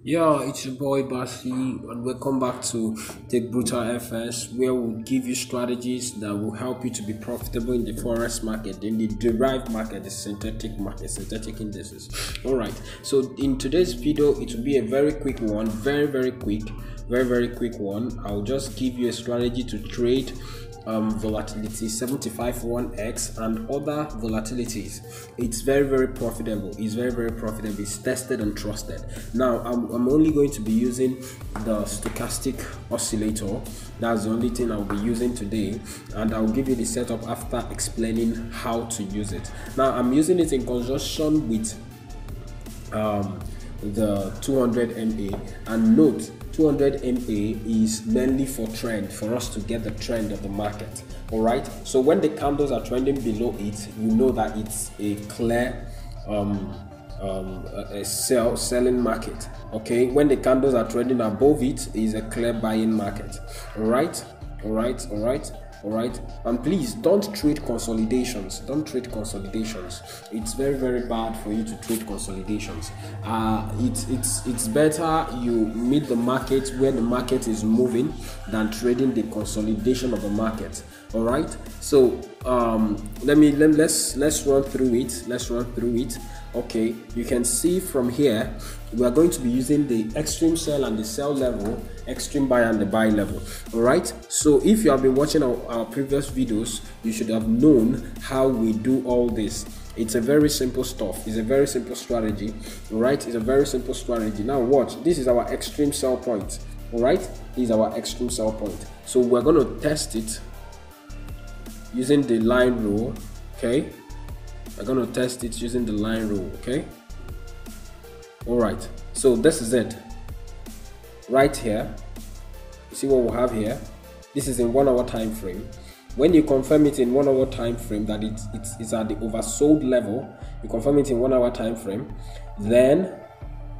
Yeah, it's your boy Basi, and welcome back to Take Brutal FS, where we'll give you strategies that will help you to be profitable in the forex market, in the derived market, the synthetic market, synthetic indices. All right, so in today's video, it will be a very quick one, very quick one. I'll just give you a strategy to trade volatility 75-1x and other volatilities. It's very profitable. It's very profitable. It's tested and trusted. Now I'm only going to be using the stochastic oscillator. That's the only thing I'll be using today, and I'll give you the setup after explaining how to use it. Now I'm using it in conjunction with the 200 MA, and note 200 MA is mainly for trend, for us to get the trend of the market. All right, so when the candles are trending below it, you know that it's a clear a selling market. Okay, when the candles are trending above it, is a clear buying market. All right, and please don't trade consolidations. It's very bad for you to trade consolidations. It's better you meet the market where the market is moving than trading the consolidation of the market. All right, so let's run through it. Okay, you can see from here we are going to be using the extreme sell and the sell level, extreme buy and the buy level. All right, so if you have been watching our previous videos, you should have known how we do all this. It's a very simple stuff. It's a very simple strategy. All right, it's a very simple strategy. Now watch, this is our extreme sell point. All right, this is our extreme sell point. So we're going to test it using the line rule. Okay, we're going to test it using the line rule. Okay, all right, so this is it right here. You see what we have here? This is in 1 hour time frame. When you confirm it in 1 hour time frame that it's at the oversold level, you confirm it in 1 hour time frame, then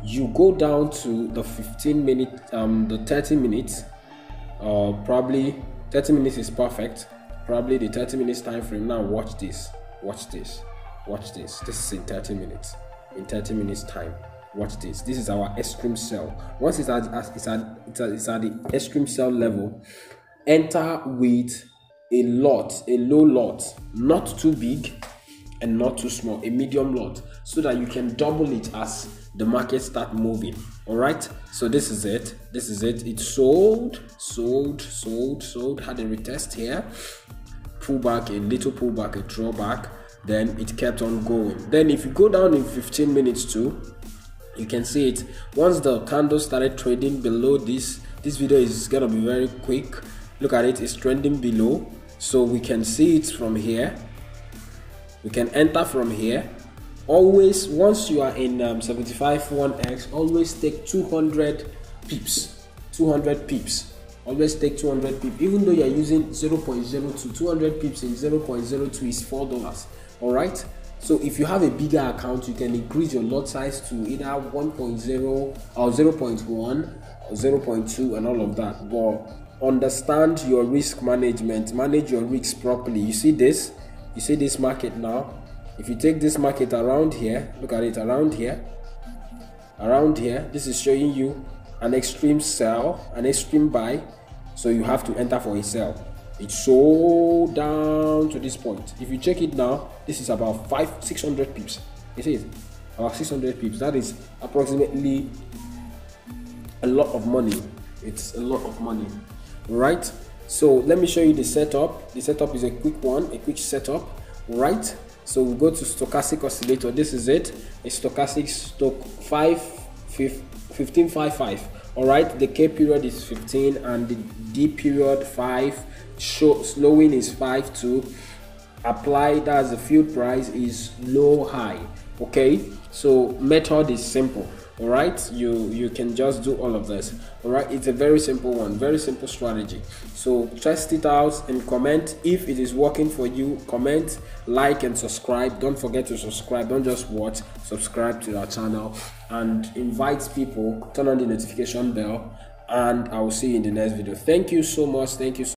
you go down to the 15 minute, the 30 minutes, probably 30 minutes is perfect, probably the 30 minutes time frame. Now watch this. This is in 30 minutes. In 30 minutes time, watch this. This is our extreme sell. Once it's at the extreme sell level, enter with a low lot, not too big and not too small, a medium lot, so that you can double it as the market start moving. All right, so this is it. It sold, had a retest here, pullback, a little pullback, a drawback, then it kept on going. Then if you go down in 15 minutes too, you can see it. Once the candle started trading below this video is gonna be very quick. Look at it, it's trending below, so we can see it from here. We can enter from here. Always, once you are in 75-1x, always take 200 pips. Always take 200 pips, even though you are using 0.02. 200 pips in 0.02 is $4. All right, so if you have a bigger account, you can increase your lot size to either 1.0 or 0.1 or 0.2 and all of that. But understand your risk management, manage your risks properly. You see this market now. If you take this market around here, look at it around here, this is showing you an extreme sell, an extreme buy, so you have to enter for a sell. It's so down to this point. If you check it now, this is about 600 pips. You see it, about 600 pips. That is approximately a lot of money. It's a lot of money, right? So let me show you the setup. The setup is a quick one, a quick setup, right? So we go to stochastic oscillator. This is it, a stochastic stock 1555. All right, the K period is 15 and the D period 5. Slowing is 5 apply. That's the field price is low high. Okay, so method is simple. All right, you can just do all of this. All right, it's a very simple one, very simple strategy. So test it out and comment if it is working for you. Comment, like and subscribe. Don't forget to subscribe. Don't just watch, subscribe to our channel and invite people. Turn on the notification bell, and I will see you in the next video. Thank you so much. Thank you so